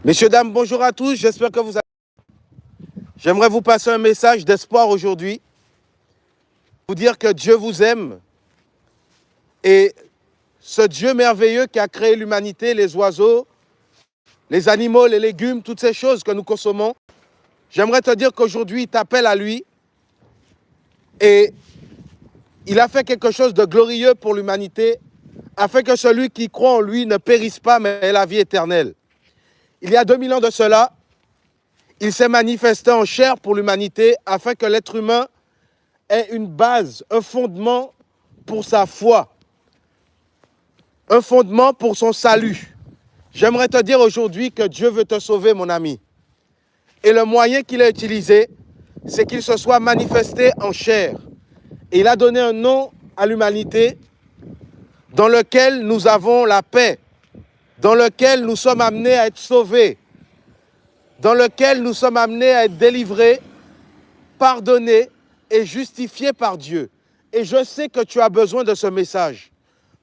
Messieurs, dames, bonjour à tous, j'espère que vous allez. J'aimerais vous passer un message d'espoir aujourd'hui, vous dire que Dieu vous aime et ce Dieu merveilleux qui a créé l'humanité, les oiseaux, les animaux, les légumes, toutes ces choses que nous consommons, j'aimerais te dire qu'aujourd'hui, il t'appelle à lui et il a fait quelque chose de glorieux pour l'humanité afin que celui qui croit en lui ne périsse pas mais ait la vie éternelle. Il y a 2000 ans de cela, il s'est manifesté en chair pour l'humanité afin que l'être humain ait une base, un fondement pour sa foi, un fondement pour son salut. J'aimerais te dire aujourd'hui que Dieu veut te sauver, mon ami. Et le moyen qu'il a utilisé, c'est qu'il se soit manifesté en chair. Et il a donné un nom à l'humanité dans lequel nous avons la paix, dans lequel nous sommes amenés à être sauvés, dans lequel nous sommes amenés à être délivrés, pardonnés et justifiés par Dieu. Et je sais que tu as besoin de ce message,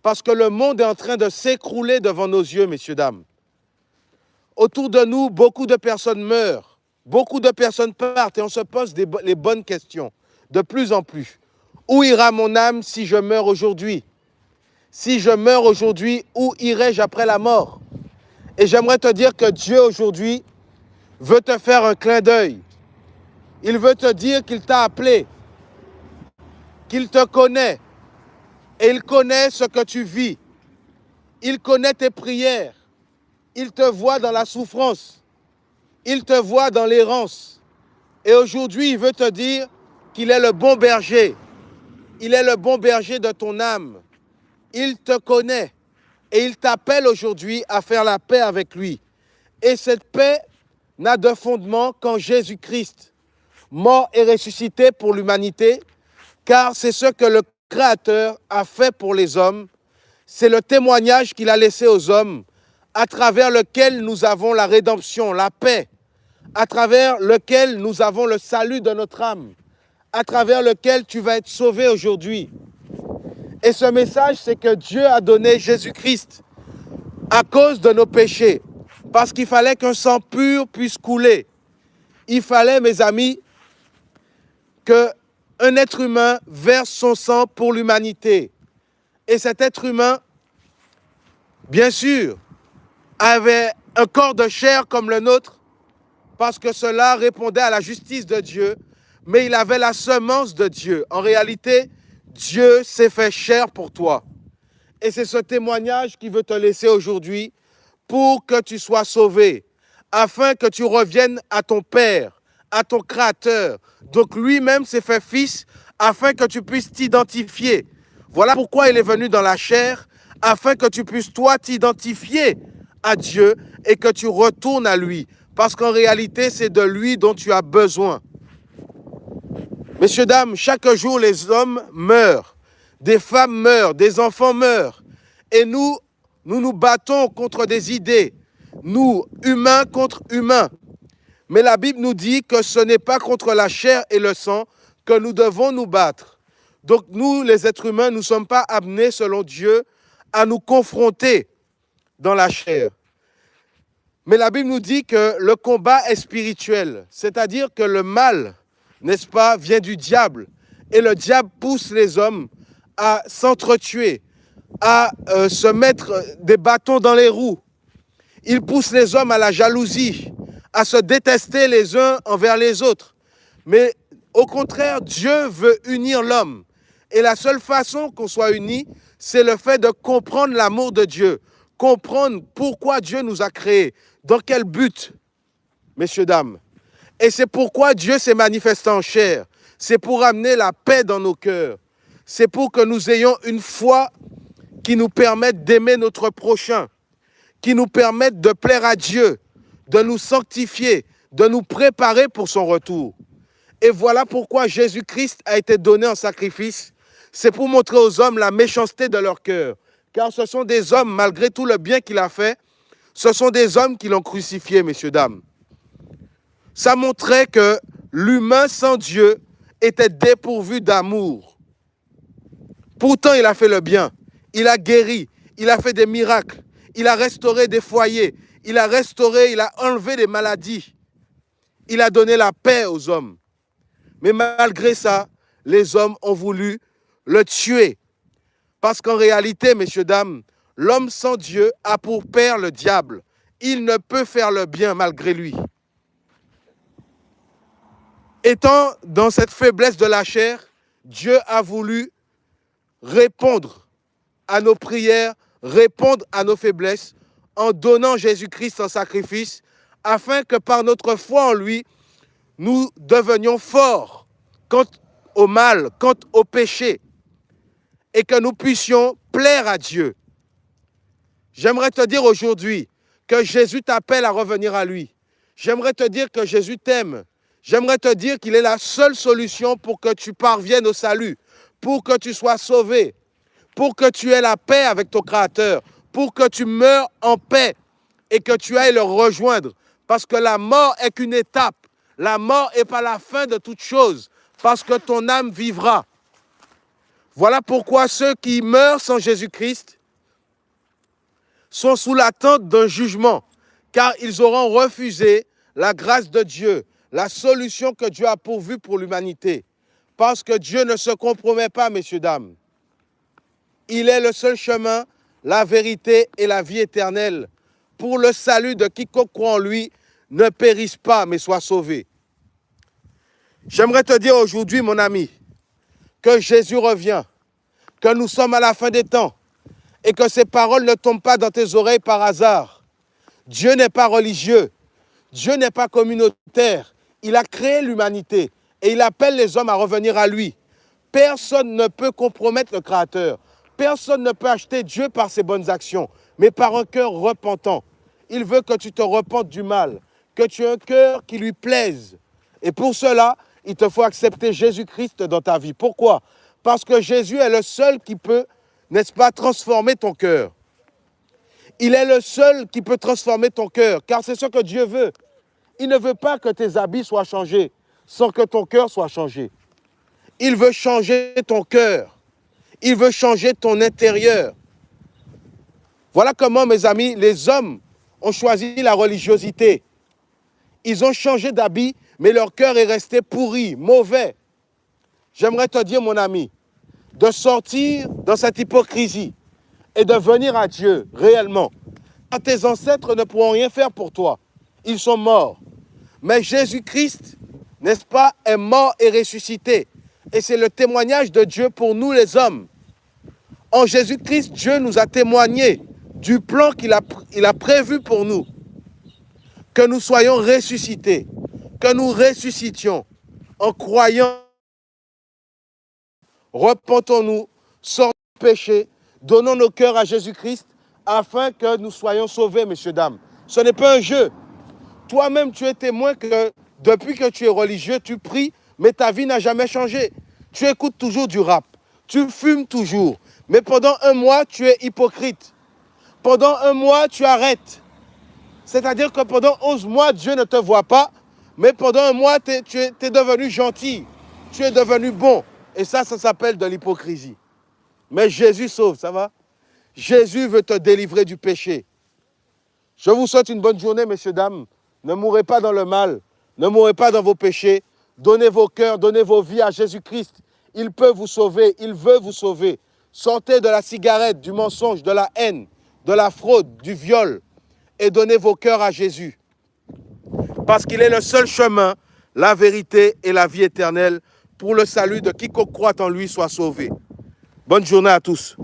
parce que le monde est en train de s'écrouler devant nos yeux, messieurs, dames. Autour de nous, beaucoup de personnes meurent, beaucoup de personnes partent et on se pose les bonnes questions, de plus en plus. Où ira mon âme si je meurs aujourd'hui? Si je meurs aujourd'hui, où irai-je après la mort? Et j'aimerais te dire que Dieu aujourd'hui veut te faire un clin d'œil. Il veut te dire qu'il t'a appelé, qu'il te connaît et il connaît ce que tu vis. Il connaît tes prières. Il te voit dans la souffrance. Il te voit dans l'errance. Et aujourd'hui, il veut te dire qu'il est le bon berger. Il est le bon berger de ton âme. Il te connaît. Et il t'appelle aujourd'hui à faire la paix avec lui. Et cette paix n'a de fondement qu'en Jésus-Christ, mort et ressuscité pour l'humanité, car c'est ce que le Créateur a fait pour les hommes. C'est le témoignage qu'il a laissé aux hommes, à travers lequel nous avons la rédemption, la paix, à travers lequel nous avons le salut de notre âme, à travers lequel tu vas être sauvé aujourd'hui. Et ce message, c'est que Dieu a donné Jésus-Christ à cause de nos péchés, parce qu'il fallait qu'un sang pur puisse couler. Il fallait, mes amis, qu'un être humain verse son sang pour l'humanité. Et cet être humain, bien sûr, avait un corps de chair comme le nôtre, parce que cela répondait à la justice de Dieu, mais il avait la semence de Dieu. En réalité, Dieu s'est fait chair pour toi. Et c'est ce témoignage qu'il veut te laisser aujourd'hui pour que tu sois sauvé, afin que tu reviennes à ton Père, à ton Créateur. Donc lui-même s'est fait fils afin que tu puisses t'identifier. Voilà pourquoi il est venu dans la chair, afin que tu puisses toi t'identifier à Dieu et que tu retournes à lui. Parce qu'en réalité, c'est de lui dont tu as besoin. Messieurs, dames, chaque jour, les hommes meurent, des femmes meurent, des enfants meurent. Et nous nous battons contre des idées, nous, humains contre humains. Mais la Bible nous dit que ce n'est pas contre la chair et le sang que nous devons nous battre. Donc nous, les êtres humains, nous ne sommes pas amenés, selon Dieu, à nous confronter dans la chair. Mais la Bible nous dit que le combat est spirituel, c'est-à-dire que le mal, n'est-ce pas, vient du diable. Et le diable pousse les hommes à s'entretuer, à se mettre des bâtons dans les roues. Il pousse les hommes à la jalousie, à se détester les uns envers les autres. Mais au contraire, Dieu veut unir l'homme. Et la seule façon qu'on soit unis, c'est le fait de comprendre l'amour de Dieu, comprendre pourquoi Dieu nous a créés, dans quel but, messieurs, dames. Et c'est pourquoi Dieu s'est manifesté en chair. C'est pour amener la paix dans nos cœurs. C'est pour que nous ayons une foi qui nous permette d'aimer notre prochain, qui nous permette de plaire à Dieu, de nous sanctifier, de nous préparer pour son retour. Et voilà pourquoi Jésus-Christ a été donné en sacrifice. C'est pour montrer aux hommes la méchanceté de leur cœur. Car ce sont des hommes, malgré tout le bien qu'il a fait, ce sont des hommes qui l'ont crucifié, messieurs, dames. Ça montrait que l'humain sans Dieu était dépourvu d'amour. Pourtant, il a fait le bien. Il a guéri. Il a fait des miracles. Il a restauré des foyers. Il a restauré, il a enlevé les maladies. Il a donné la paix aux hommes. Mais malgré ça, les hommes ont voulu le tuer. Parce qu'en réalité, messieurs, dames, l'homme sans Dieu a pour père le diable. Il ne peut faire le bien malgré lui. Étant dans cette faiblesse de la chair, Dieu a voulu répondre à nos prières, répondre à nos faiblesses en donnant Jésus-Christ en sacrifice, afin que par notre foi en lui, nous devenions forts contre au mal, contre au péché, et que nous puissions plaire à Dieu. J'aimerais te dire aujourd'hui que Jésus t'appelle à revenir à lui. J'aimerais te dire que Jésus t'aime. J'aimerais te dire qu'il est la seule solution pour que tu parviennes au salut, pour que tu sois sauvé, pour que tu aies la paix avec ton Créateur, pour que tu meures en paix et que tu ailles le rejoindre. Parce que la mort est qu'une étape. La mort n'est pas la fin de toute chose, parce que ton âme vivra. Voilà pourquoi ceux qui meurent sans Jésus-Christ sont sous l'attente d'un jugement, car ils auront refusé la grâce de Dieu, la solution que Dieu a pourvue pour l'humanité. Parce que Dieu ne se compromet pas, messieurs, dames. Il est le seul chemin, la vérité et la vie éternelle. Pour le salut de quiconque croit en lui, ne périsse pas, mais soit sauvé. J'aimerais te dire aujourd'hui, mon ami, que Jésus revient, que nous sommes à la fin des temps et que ces paroles ne tombent pas dans tes oreilles par hasard. Dieu n'est pas religieux, Dieu n'est pas communautaire. Il a créé l'humanité et il appelle les hommes à revenir à lui. Personne ne peut compromettre le Créateur. Personne ne peut acheter Dieu par ses bonnes actions, mais par un cœur repentant. Il veut que tu te repentes du mal, que tu aies un cœur qui lui plaise. Et pour cela, il te faut accepter Jésus-Christ dans ta vie. Pourquoi? Parce que Jésus est le seul qui peut, n'est-ce pas, transformer ton cœur. Il est le seul qui peut transformer ton cœur, car c'est ce que Dieu veut. Il ne veut pas que tes habits soient changés sans que ton cœur soit changé. Il veut changer ton cœur. Il veut changer ton intérieur. Voilà comment, mes amis, les hommes ont choisi la religiosité. Ils ont changé d'habit, mais leur cœur est resté pourri, mauvais. J'aimerais te dire, mon ami, de sortir dans cette hypocrisie et de venir à Dieu réellement. Tes ancêtres ne pourront rien faire pour toi. Ils sont morts. Mais Jésus-Christ, n'est-ce pas, est mort et ressuscité. Et c'est le témoignage de Dieu pour nous les hommes. En Jésus-Christ, Dieu nous a témoigné du plan qu'il a prévu pour nous. Que nous soyons ressuscités, que nous ressuscitions en croyant. Repentons-nous, sortons du péché, donnons nos cœurs à Jésus-Christ afin que nous soyons sauvés, messieurs, dames. Ce n'est pas un jeu. Toi-même, tu es témoin que depuis que tu es religieux, tu pries, mais ta vie n'a jamais changé. Tu écoutes toujours du rap, tu fumes toujours, mais pendant un mois, tu es hypocrite. Pendant un mois, tu arrêtes. C'est-à-dire que pendant 11 mois, Dieu ne te voit pas, mais pendant un mois, tu es devenu gentil, tu es devenu bon. Et ça s'appelle de l'hypocrisie. Mais Jésus sauve, ça va? Jésus veut te délivrer du péché. Je vous souhaite une bonne journée, messieurs, dames. Ne mourrez pas dans le mal, ne mourrez pas dans vos péchés. Donnez vos cœurs, donnez vos vies à Jésus-Christ. Il peut vous sauver, il veut vous sauver. Sortez de la cigarette, du mensonge, de la haine, de la fraude, du viol et donnez vos cœurs à Jésus. Parce qu'il est le seul chemin, la vérité et la vie éternelle pour le salut de quiconque croit en lui soit sauvé. Bonne journée à tous.